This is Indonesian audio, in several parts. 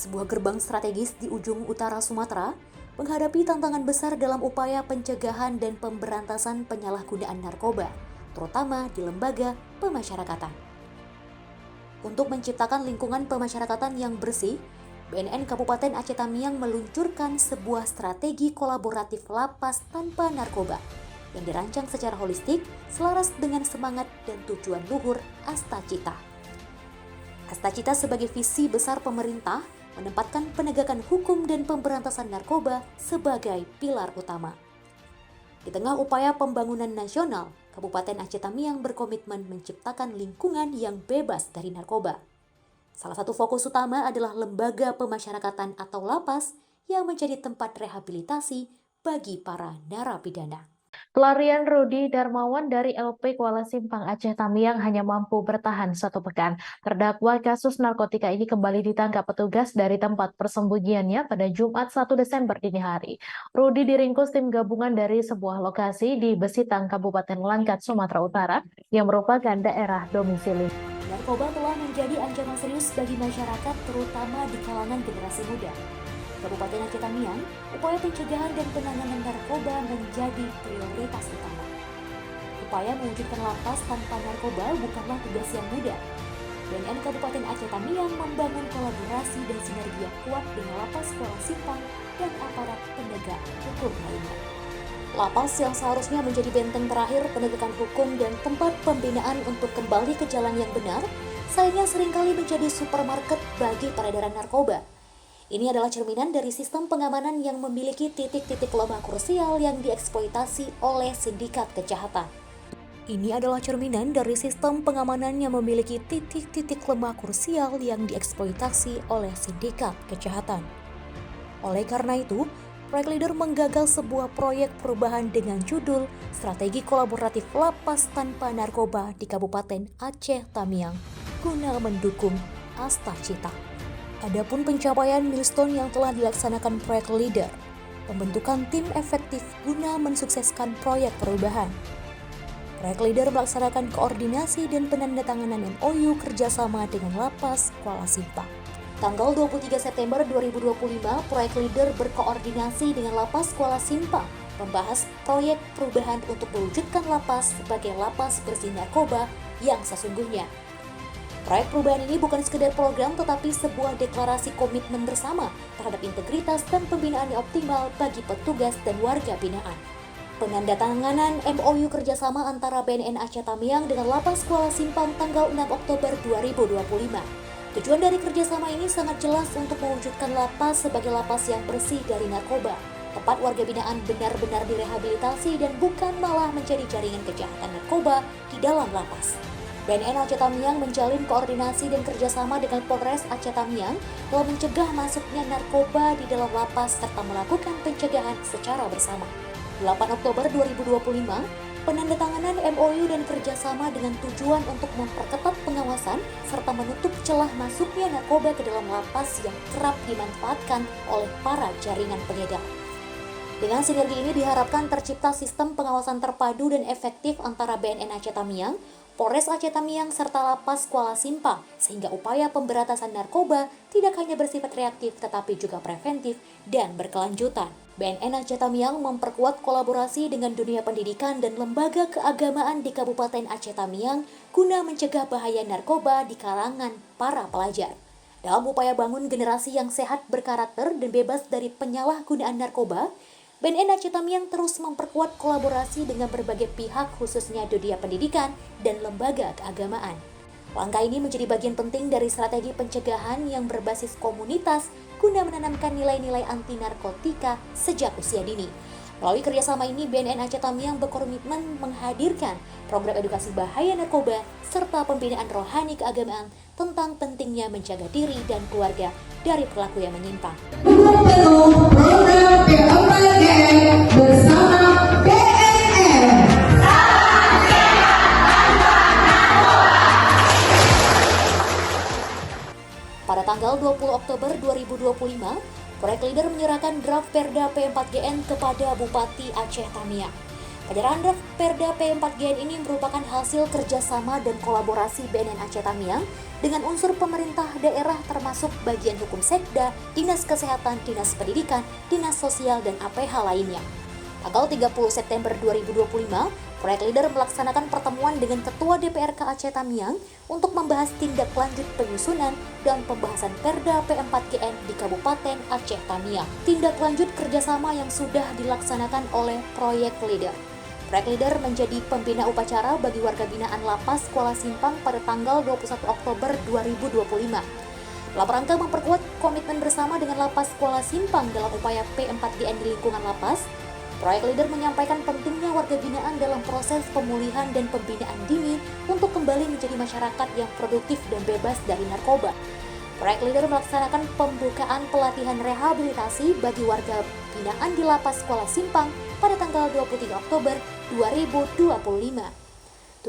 sebuah gerbang strategis di ujung utara Sumatera, menghadapi tantangan besar dalam upaya pencegahan dan pemberantasan penyalahgunaan narkoba, terutama di lembaga pemasyarakatan. Untuk menciptakan lingkungan pemasyarakatan yang bersih, BNN Kabupaten Aceh Tamiang meluncurkan sebuah strategi kolaboratif lapas tanpa narkoba yang dirancang secara holistik, selaras dengan semangat dan tujuan luhur Astacita. Astacita sebagai visi besar pemerintah menempatkan penegakan hukum dan pemberantasan narkoba sebagai pilar utama. Di tengah upaya pembangunan nasional, Kabupaten Aceh Tamiang berkomitmen menciptakan lingkungan yang bebas dari narkoba. Salah satu fokus utama adalah lembaga pemasyarakatan atau lapas yang menjadi tempat rehabilitasi bagi para narapidana. Pelarian Rudi Darmawan dari LP Kuala Simpang Aceh Tamiang hanya mampu bertahan 1 pekan. Terdakwa kasus narkotika ini kembali ditangkap petugas dari tempat persembunyiannya pada Jumat 1 Desember dini hari. Rudi diringkus tim gabungan dari sebuah lokasi di Besitang, Kabupaten Langkat, Sumatera Utara, yang merupakan daerah domisili. Narkoba telah menjadi ancaman serius bagi masyarakat, terutama di kalangan generasi muda. Kabupaten Aceh Tamiang, upaya pencegahan dan penanganan narkoba menjadi prioritas utama. Upaya mewujudkan lapas tanpa narkoba bukanlah tugas yang mudah. BNN Kabupaten Aceh Tamiang membangun kolaborasi dan sinergi yang kuat dengan lapas Kuala Simpang dan aparat penegak hukum lainnya. Lapas yang seharusnya menjadi benteng terakhir penegakan hukum dan tempat pembinaan untuk kembali ke jalan yang benar, sayangnya seringkali menjadi supermarket bagi peredaran narkoba. Ini adalah cerminan dari sistem pengamanan yang memiliki titik-titik lemah krusial yang dieksploitasi oleh sindikat kejahatan. Ini adalah cerminan dari sistem pengamanan yang memiliki titik-titik lemah krusial yang dieksploitasi oleh sindikat kejahatan. Oleh karena itu, proyek leader menggagal sebuah proyek perubahan dengan judul Strategi Kolaboratif Lapas Tanpa Narkoba di Kabupaten Aceh Tamiang guna mendukung Astacita. Adapun pencapaian milestone yang telah dilaksanakan proyek leader, pembentukan tim efektif guna mensukseskan proyek perubahan. Proyek leader melaksanakan koordinasi dan penandatanganan MOU kerjasama dengan Lapas Kuala Simpang. Tanggal 23 September 2025, proyek leader berkoordinasi dengan Lapas Kuala Simpang membahas proyek perubahan untuk mewujudkan lapas sebagai lapas bersih narkoba yang sesungguhnya. Proyek perubahan ini bukan sekedar program tetapi sebuah deklarasi komitmen bersama terhadap integritas dan pembinaan yang optimal bagi petugas dan warga binaan. Penandatanganan MOU kerjasama antara BNN Aceh Tamiang dengan Lapas Kuala Simpang tanggal 6 Oktober 2025. Tujuan dari kerjasama ini sangat jelas untuk mewujudkan lapas sebagai lapas yang bersih dari narkoba. Tempat warga binaan benar-benar direhabilitasi dan bukan malah menjadi jaringan kejahatan narkoba di dalam lapas. BNN Aceh Tamiang menjalin koordinasi dan kerjasama dengan Polres Aceh Tamiang dalam mencegah masuknya narkoba di dalam lapas serta melakukan pencegahan secara bersama. 8 Oktober 2025, penandatanganan MOU dan kerjasama dengan tujuan untuk memperketat pengawasan serta menutup celah masuknya narkoba ke dalam lapas yang kerap dimanfaatkan oleh para jaringan pengedar. Dengan sinergi ini diharapkan tercipta sistem pengawasan terpadu dan efektif antara BNN Aceh Tamiang, Polres Aceh Tamiang serta Lapas Kuala Simpang, sehingga upaya pemberantasan narkoba tidak hanya bersifat reaktif tetapi juga preventif dan berkelanjutan. BNN Aceh Tamiang memperkuat kolaborasi dengan dunia pendidikan dan lembaga keagamaan di Kabupaten Aceh Tamiang guna mencegah bahaya narkoba di kalangan para pelajar. Dalam upaya bangun generasi yang sehat, berkarakter, dan bebas dari penyalahgunaan narkoba, BNN Aceh Tamiang terus memperkuat kolaborasi dengan berbagai pihak khususnya dunia pendidikan dan lembaga keagamaan. Langkah ini menjadi bagian penting dari strategi pencegahan yang berbasis komunitas guna menanamkan nilai-nilai anti narkotika sejak usia dini. Melalui kerjasama ini, BNN Aceh Tamiang berkomitmen menghadirkan program edukasi bahaya narkoba serta pembinaan rohani keagamaan tentang pentingnya menjaga diri dan keluarga dari perilaku yang menyimpang. Program PMKN bersama BNN. Pada tanggal 20 Oktober 2025, proyek leader menyerahkan draft Perda P4GN kepada Bupati Aceh Tamiang. Penyerahan draft Perda P4GN ini merupakan hasil kerjasama dan kolaborasi BNN Aceh Tamiang dengan unsur pemerintah daerah termasuk bagian hukum Sekda, Dinas Kesehatan, Dinas Pendidikan, Dinas Sosial, dan APH lainnya. Tanggal 30 September 2025, proyek leader melaksanakan pertemuan dengan Ketua DPRK Aceh Tamiang untuk membahas tindak lanjut penyusunan dan pembahasan Perda P4GN di Kabupaten Aceh Tamiang. Tindak lanjut kerjasama yang sudah dilaksanakan oleh proyek leader. Proyek leader menjadi pembina upacara bagi warga binaan Lapas Kuala Simpang pada tanggal 21 Oktober 2025. Dalam rangka memperkuat komitmen bersama dengan Lapas Kuala Simpang dalam upaya P4GN di lingkungan Lapas, proyek leader menyampaikan pentingnya warga binaan dalam proses pemulihan dan pembinaan dini untuk kembali menjadi masyarakat yang produktif dan bebas dari narkoba. Proyek leader melaksanakan pembukaan pelatihan rehabilitasi bagi warga binaan di Lapas Kuala Simpang pada tanggal 23 Oktober 2025.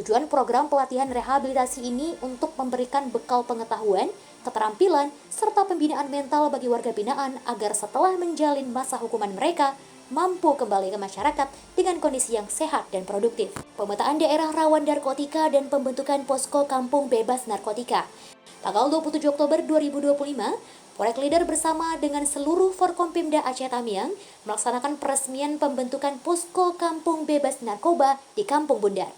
Tujuan program pelatihan rehabilitasi ini untuk memberikan bekal pengetahuan, keterampilan, serta pembinaan mental bagi warga binaan agar setelah menjalin masa hukuman mereka, mampu kembali ke masyarakat dengan kondisi yang sehat dan produktif. Pemetaan daerah rawan narkotika dan pembentukan posko kampung bebas narkotika. Tanggal 27 Oktober 2025, proyek leader bersama dengan seluruh Forkompimda Aceh Tamiang melaksanakan peresmian pembentukan posko kampung bebas narkoba di Kampung Bundar.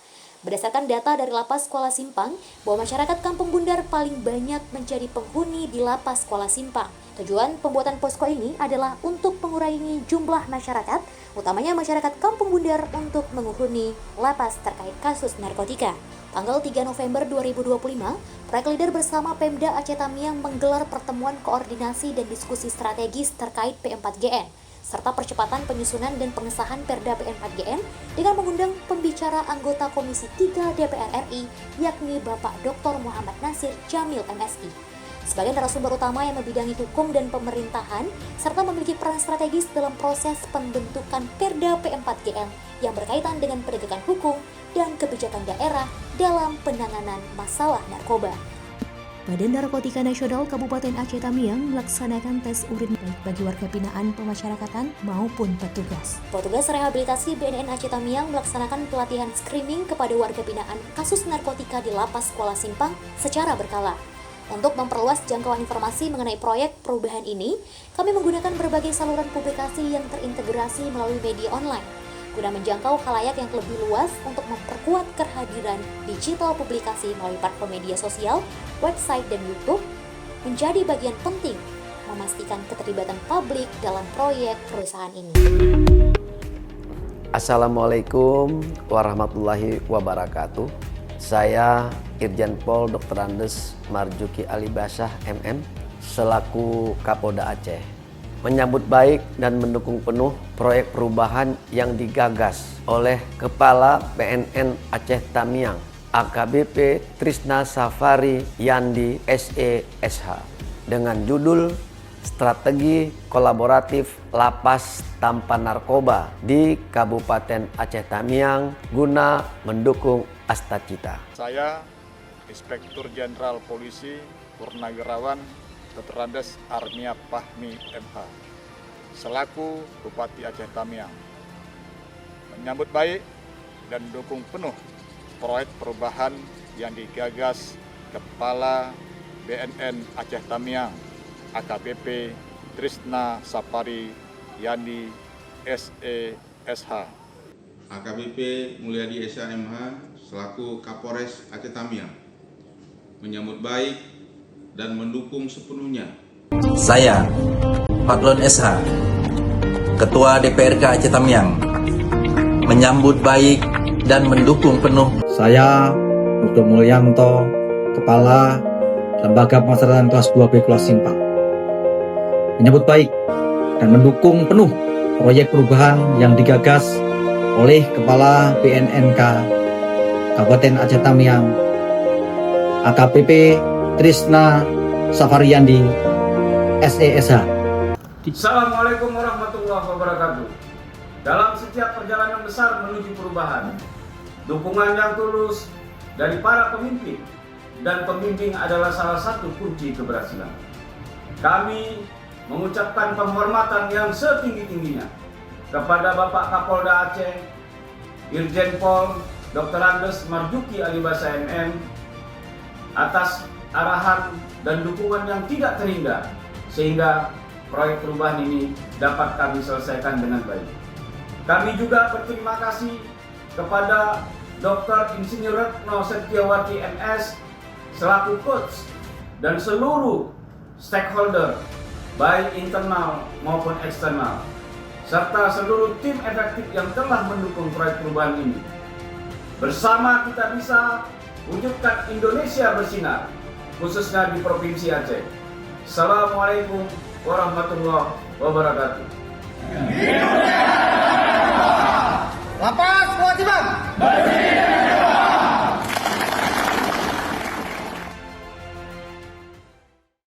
Berdasarkan data dari Lapas Kuala Simpang, bahwa masyarakat Kampung Bundar paling banyak menjadi penghuni di Lapas Kuala Simpang. Tujuan pembuatan posko ini adalah untuk mengurangi jumlah masyarakat, utamanya masyarakat Kampung Bundar untuk menghuni lapas terkait kasus narkotika. Tanggal 3 November 2025, proyek leader bersama Pemda Aceh Tamiang menggelar pertemuan koordinasi dan diskusi strategis terkait P4GN, serta percepatan penyusunan dan pengesahan Perda P4GN dengan mengundang pembicara anggota Komisi 3 DPR RI, yakni Bapak Dr. Muhammad Nasir Jamil MSI. Sebagai narasumber utama yang membidangi hukum dan pemerintahan, serta memiliki peran strategis dalam proses pembentukan Perda P4GN yang berkaitan dengan penegakan hukum dan kebijakan daerah dalam penanganan masalah narkoba. Badan Narkotika Nasional Kabupaten Aceh Tamiang melaksanakan tes urin baik bagi warga binaan pemasyarakatan maupun petugas. Petugas rehabilitasi BNN Aceh Tamiang melaksanakan pelatihan screening kepada warga binaan kasus narkotika di Lapas Kuala Simpang secara berkala. Untuk memperluas jangkauan informasi mengenai proyek perubahan ini, kami menggunakan berbagai saluran publikasi yang terintegrasi melalui media online, guna menjangkau khalayak yang lebih luas untuk memperkuat kehadiran digital publikasi melalui platform media sosial, website, dan YouTube, menjadi bagian penting memastikan keterlibatan publik dalam proyek perusahaan ini. Assalamualaikum warahmatullahi wabarakatuh. Saya Irjen Pol Dr. Andes Marjuki Alibasah MM selaku Kapolda Aceh menyambut baik dan mendukung penuh proyek perubahan yang digagas oleh Kepala BNN Aceh Tamiang AKBP Trisna Safari Yandi SESH dengan judul Strategi Kolaboratif Lapas Tanpa Narkoba di Kabupaten Aceh Tamiang guna mendukung Astacita. Saya Inspektur Jenderal Polisi Purnawirawan Dr. Andes Armia Fahmi MH selaku Bupati Aceh Tamiang menyambut baik dan mendukung penuh proyek perubahan yang digagas Kepala BNN Aceh Tamiang AKBP Trisna Safari Yandi SESH AKBP Mulyadi SHMH selaku Kapolres Aceh Tamiang menyambut baik dan mendukung sepenuhnya. Saya, Patlon SH, Ketua DPRK Aceh Tamiang, menyambut baik dan mendukung penuh. Saya, Dr. Mulyanto, Kepala Lembaga Pemasyarakatan Kelas 2B Kuala Simpang, menyambut baik dan mendukung penuh proyek perubahan yang digagas oleh Kepala BNNK Kabupaten Aceh Tamiang AKBP Trisna Safariyandi SESH. Assalamualaikum warahmatullahi wabarakatuh. Dalam setiap perjalanan besar menuju perubahan, dukungan yang tulus dari para pemimpin dan pembimbing adalah salah satu kunci keberhasilan. Kami mengucapkan penghormatan yang setinggi-tingginya kepada Bapak Kapolda Aceh, Irjen Pol Dr. Andes Marjuki Alibasa MM atas arahan dan dukungan yang tidak terhingga sehingga proyek perubahan ini dapat kami selesaikan dengan baik. Kami juga berterima kasih kepada Dr. Insinyur Retno Setiawati MS selaku coach dan seluruh stakeholder baik internal maupun eksternal serta seluruh tim efektif yang telah mendukung proyek perubahan ini. Bersama kita bisa wujudkan Indonesia bersinar, khususnya di Provinsi Aceh. Assalamualaikum warahmatullahi wabarakatuh. Lapas kewajiban.